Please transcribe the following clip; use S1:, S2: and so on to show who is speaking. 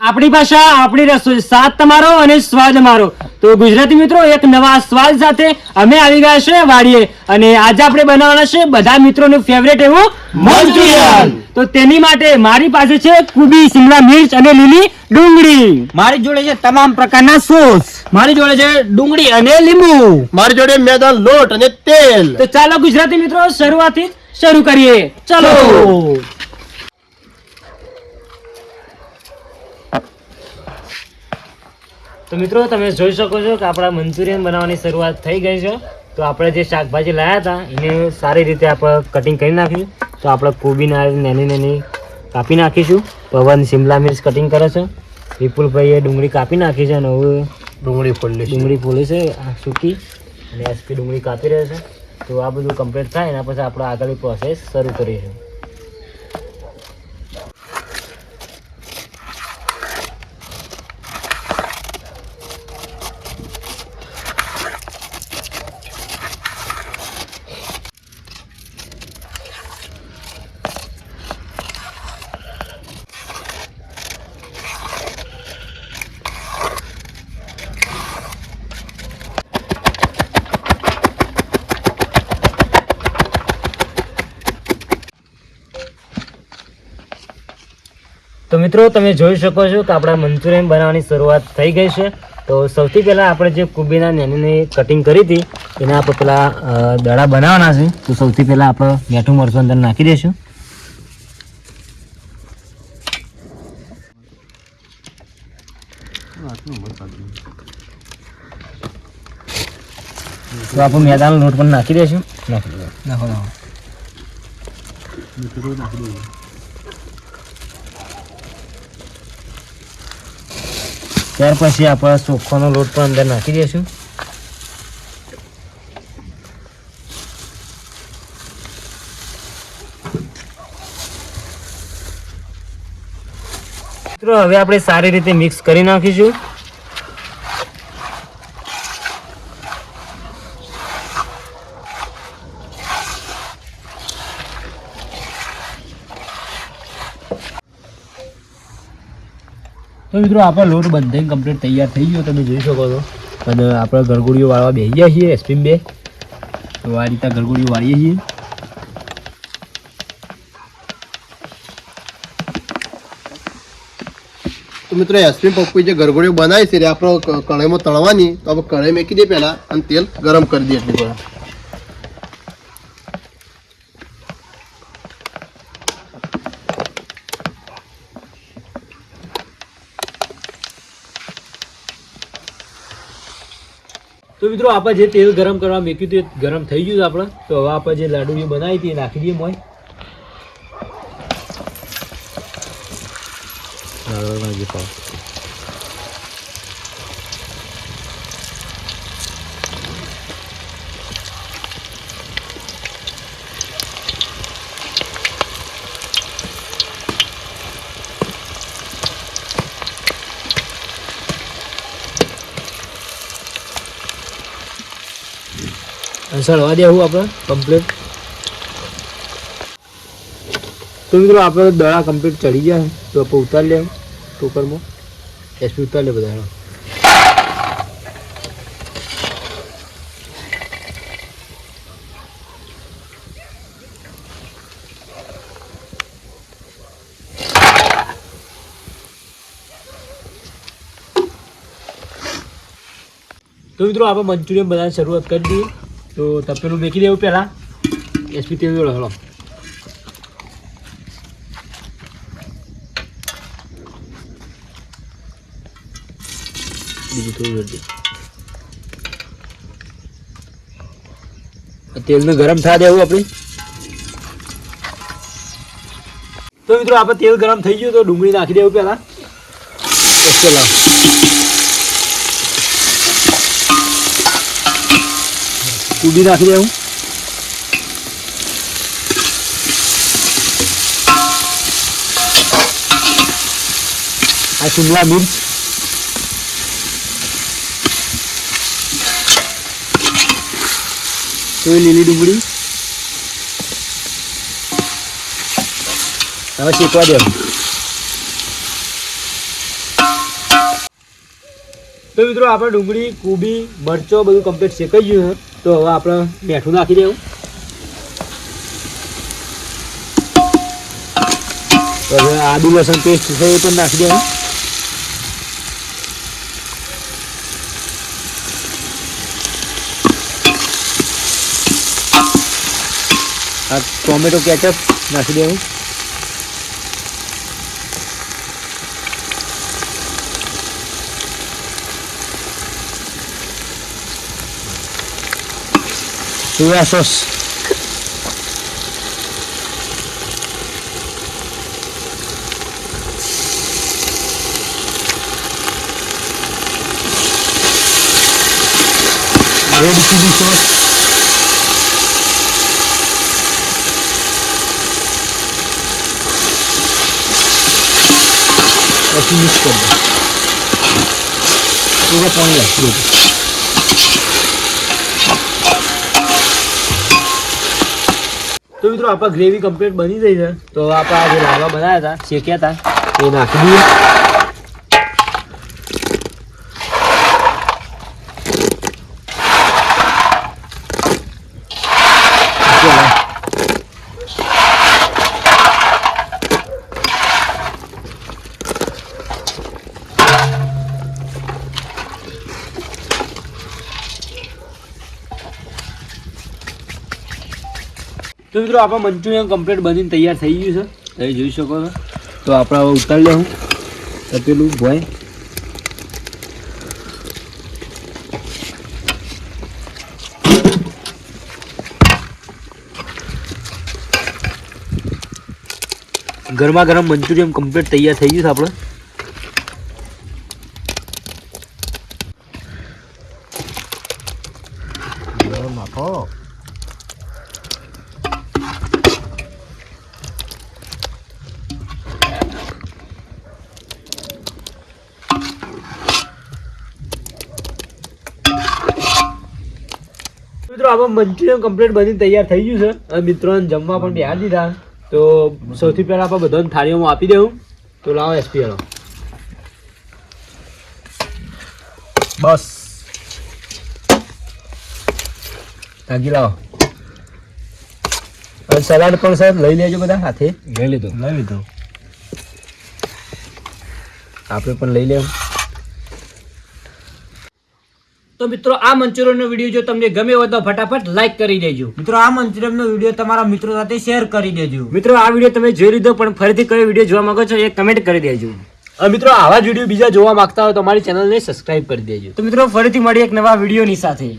S1: આપણી ભાષા, આપણી રસોઈ, સ્વાદ તમારો અને સ્વાદ અમારો. તો ગુજરાતી મિત્રો, એક નવા સ્વાદ સાથે અમે આવી ગયા છે વાડીએ, અને આજે આપણે બનાવવાના છે બધા મિત્રોનું ફેવરેટ એવું મંચુરિયન. તો તેની માટે મારી પાસે છે કુબી, શિમલા મિર્ચ અને લીલી ડુંગળી.
S2: મારી જોડે છે તમામ પ્રકારના સોસ.
S1: મારી જોડે છે ડુંગળી અને લીંબુ.
S3: મારી જોડે મેદા, લોટ અને તેલ.
S1: તો ચાલો ગુજરાતી મિત્રો, શરૂઆતથી શરૂ કરીએ. ચલો. તો મિત્રો, તમે જોઈ શકો છો કે આપણા મંચુરિયન બનાવવાની શરૂઆત થઈ ગઈ છે. તો આપણે જે શાકભાજી લાવ્યા હતા એને સારી રીતે આપણે કટિંગ કરી નાખ્યું. તો આપણે કોબીના નાની નાની કાપી નાખીશું. પવન શિમલા મિર્ચ કટિંગ કરે છે. વિપુલભાઈએ ડુંગળી કાપી નાખી છે અને હવે
S3: ડુંગળી
S1: ફોલી છે સૂકી, અને એસપી ડુંગળી કાપી રહે છે. તો આ બધું કમ્પ્લીટ થાય એના પછી આપણે આગળની પ્રોસેસ શરૂ કરીશું. તો મિત્રો, તમે જોઈ શકો છો કે આપણા મંચુરિયન બનાવવાની શરૂઆત થઈ ગઈ છે. તો સૌથી પહેલાં આપણે જે કોબીના નાની કટિંગ કરી હતી એના આપણે પેલા દડા બનાવવાના છે. તો સૌથી પહેલાં આપણે મીઠું મરચું અંદર નાખી દઈશું. તો આપણે મેદાનો લોટ પણ નાખી દઈશું. નાખો. ત્યાર પછી આપણે ચોખાનો લોટ પણ અંદર નાખી દઈશું. મિત્રો, હવે આપણે સારી રીતે મિક્સ કરી નાખીશું. તો મિત્રો, આપણો લોટ બંધાઈને કમ્પ્લીટ તૈયાર થઈ ગયો, તમે જોઈ શકો છો. અને આપણે ગરગોળીઓ વાળવા બેસી ગયા છીએ એસપીમ 2. તો આ રીતે ગરગોળીઓ વાળીએ છીએ.
S3: તો મિત્રો, એસપી પપ્પુ જે ગરગોળીઓ બનાવી છે આપણે કઢાઈમાં તળવાની. તો આપણે કઢાઈ મૂકી દઈએ પહેલા અને તેલ ગરમ કરી દઈએ એટલું બધું.
S1: તો મિત્રો, આપણે જે તેલ ગરમ કરવા મૂક્યું હતું એ ગરમ થઈ ગયું આપણે. તો હવે આપણે જે લાડુઓ બનાવી હતી એ નાખી દઈએ મોય. સળવા દેવું આપણે કમ્પ્લીટ. તો મિત્રો, આપણે દડા કમ્પ્લીટ ચડી ગયા છે. તો આપણે ઉતારી લેવું ટોકરમાં. એસપી ઉતારી લે બધા. તો મિત્રો, આપણે મંચુરિયન બનાવવાની શરૂઆત કરી દઈએ. તો તપેલું મેકી દેવું પહેલાં. એસપી તેલ જોડે હલો. બીજું થોડું જોડી દે. તેલને ગરમ થવા દેવું આપણે. તો મિત્રો, આપણે તેલ ગરમ થઈ ગયું તો ડુંગળી નાખી દેવું પહેલાં. કુબી નાખી દેવું. આ શિમલા મિર્ચ, તો લીલી ડુંગળી હવે શેકવા દેવું. તો મિત્રો આપણે ડુંગળી કોબી મરચો બધું કમ્પ્લીટ શેકાઈ ગયું છે. તો હવે આપણે મીઠું નાખી દેવું. હવે આદુ લસણ પેસ્ટ છે એ પણ નાખી દેવું. આ ટોમેટો કેચઅપ નાખી દેવું. Soya sauce. Red chilli sauce. પછી મિક્સ કરી દો. થોડા પાણી નાખી દો. તો મિત્રો આપણા ગ્રેવી કમ્પ્લીટ બની ગઈ છે. તો આપણે આ જે લાડવા બનાવ્યા હતા શેક્યા હતા એ નાખી દઈએ. તો મિત્રો આપણા મંચુરિયન કમ્પ્લીટ બનીને તૈયાર થઈ ગયું છે. તમે જોઈ શકો છો. તો આપણે હવે ઉતારી લેવું તપેલું ભોય. ગરમા ગરમ મંચુરિયન કમ્પ્લીટ તૈયાર થઈ ગયું છે આપણે.
S3: નાખો.
S1: મિત્રો આપણે મંચુરિયન કમ્પ્લીટ બનીને તૈયાર થઈ ગયું છે. અને મિત્રોને જમવા પણ બેહાડી દીધા. તો સૌથી પહેલા આપણે બધાને થાળીઓમાં આપી દેવું. તો લાવો એસપી વાળો. બસ તાગી લાવો. અને સલાડ પણ સર લઈ લેજો બધા સાથે. લઈ લીધો. આપણે પણ લઈ લેવું. તો મિત્રો આ મંચુરિયનનો વિડીયો જો તમને ગમે હોય તો ફટાફટ લાઈક કરી દેજો.
S2: મિત્રો આ મંચુરિયનનો વિડીયો તમારા મિત્રો સાથે શેર કરી દેજો.
S1: મિત્રો આ વિડીયો તમે જોઈ લીધો પણ ફરીથી કયો વિડીયો જોવા માંગો છો એ કમેન્ટ કરી દેજો. અને મિત્રો આવા જ વિડીયો બીજા જોવા માંગતા હોય તો અમારી ચેનલને સબસ્ક્રાઇબ કરી દેજો. તો મિત્રો ફરીથી મળીએ એક નવા વિડીયોની સાથે.